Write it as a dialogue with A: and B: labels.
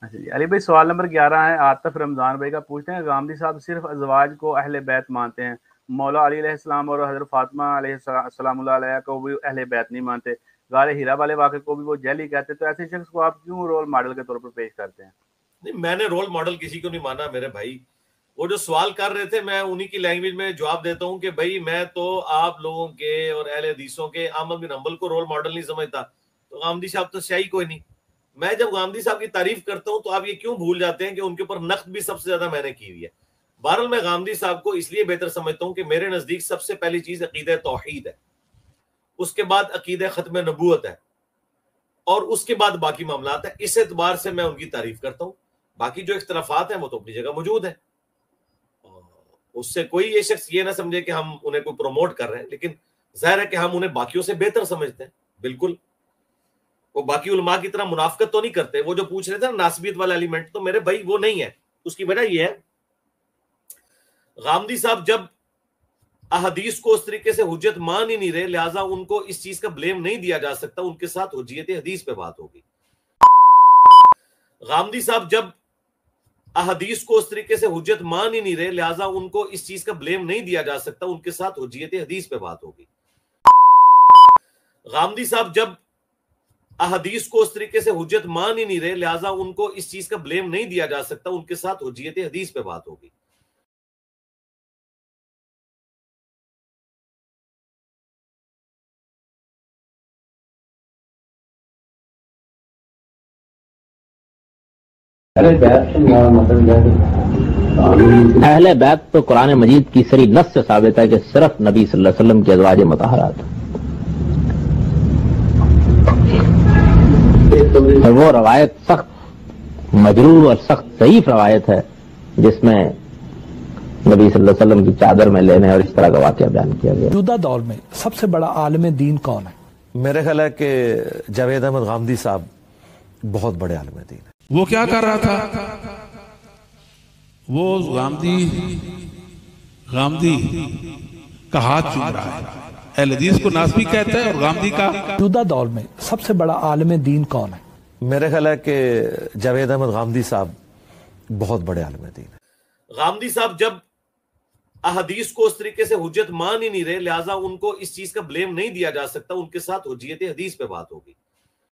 A: अच्छा जी, अली भाई सवाल नंबर 11 है, आतिफ रमज़ान भाई का पूछते हैं, गामदी साहब सिर्फ अज़वाज को अहले बैत मानते हैं, मौला अली अलैहिस्सलाम और हज़रत फ़ातिमा अलैहिस्सलामुल्लाह अलैहा को भी अहले बैत नहीं मानते, गाले हीरा वाले वाक़े को भी वो जहली कहते हैं, तो ऐसे शख्स को आप क्यों रोल मॉडल के तौर पर पेश करते हैं?
B: नहीं, मैंने रोल मॉडल किसी को नहीं माना मेरे भाई। वो जो सवाल कर रहे थे मैं उन्हीं की लैंग्वेज में जवाब देता हूं कि भाई मैं तो आप लोगों के और अहले हदीसों के अहमद बिन हंबल को रोल मॉडल नहीं समझता, तो गामदी साहब तो सही कोई नहीं। मैं जब गामदी साहब की तारीफ करता हूं तो आप ये क्यों भूल जाते हैं कि उनके ऊपर नख्त भी सबसे ज्यादा मैंने की हुई है। बहरहाल मैं गामदी साहब को इसलिए बेहतर समझता हूं कि मेरे नजदीक सबसे पहली चीज अकीदा तौहीद है, उसके बाद अकीदा खत्म नबूवत है, और उसके बाद बाकी मामलात है। इस एतबार से मैं उनकी तारीफ करता हूं। बाकी जो इख्तलाफात हैं वो तो अपनी जगह मौजूद है, उससे कोई ये शख्स ये ना समझे कि हम उन्हें कोई प्रमोट कर रहे हैं, लेकिन जाहिर है कि हम उन्हें बाकियों से बेहतर समझते हैं। बिल्कुल वो बाकी उलमा की तरह मुनाफिकत तो नहीं करते। वो जो पूछ रहे थे ना नासबियत वाला एलिमेंट, तो मेरे भाई वो नहीं है। उसकी वजह ये है, गामदी साहब जब अहदीस को उस तरीके से हुज्जत मान ही नहीं रहे, लिहाजा उनको इस चीज का ब्लेम नहीं दिया जा सकता, उनके साथ हुज्जियत हदीस पे बात होगी। गामदी साहब जब अहदीस को उस तरीके से हुज्जत मान ही नहीं रहे, लिहाजा उनको इस चीज का ब्लेम नहीं दिया जा सकता, उनके साथ हुज्जियत हदीस पे बात होगी। गामदी साहब जब अहदीस को उस तरीके से हुज्जत मान ही नहीं रहे, लिहाजा उनको इस चीज का ब्लेम नहीं दिया जा सकता, उनके साथ हुज्जियत हदीस पे बात होगी।
C: अहले बैत तो कुरान मजीद की सरी नस से साबित है कि सिर्फ नबी सल्लल्लाहु अलैहि वसल्लम के अज़वाज मुतहहरात, और वो रवायत सख्त मजरूर और सख्त ज़ईफ रवायत है जिसमें नबी सल्लल्लाहु अलैहि वसल्लम की चादर में लेने और इस तरह का वाक़या बयान किया गया।
D: मौजूदा दौर में सबसे बड़ा आलिम दीन कौन है?
B: मेरे ख्याल है कि जावेद अहमद गामदी साहब बहुत बड़े आलिम दीन है।
E: वो क्या कर रहा था? वो गामदी का हाथ चूम रहा है। अहले हदीस को नासबी कहता है और गामदी का।
D: मौजूदा दौर में सबसे बड़ा आलिम दीन कौन है?
B: मेरे ख्याल है कि जावेद अहमद गामदी साहब बहुत बड़े आलिम दीन है। गामदी साहब जब अहदीस को उस तरीके से हुज्जत मान ही नहीं रहे, लिहाजा उनको इस चीज का ब्लेम नहीं दिया जा सकता, उनके साथ हुज्जियत हदीस पे बात होगी।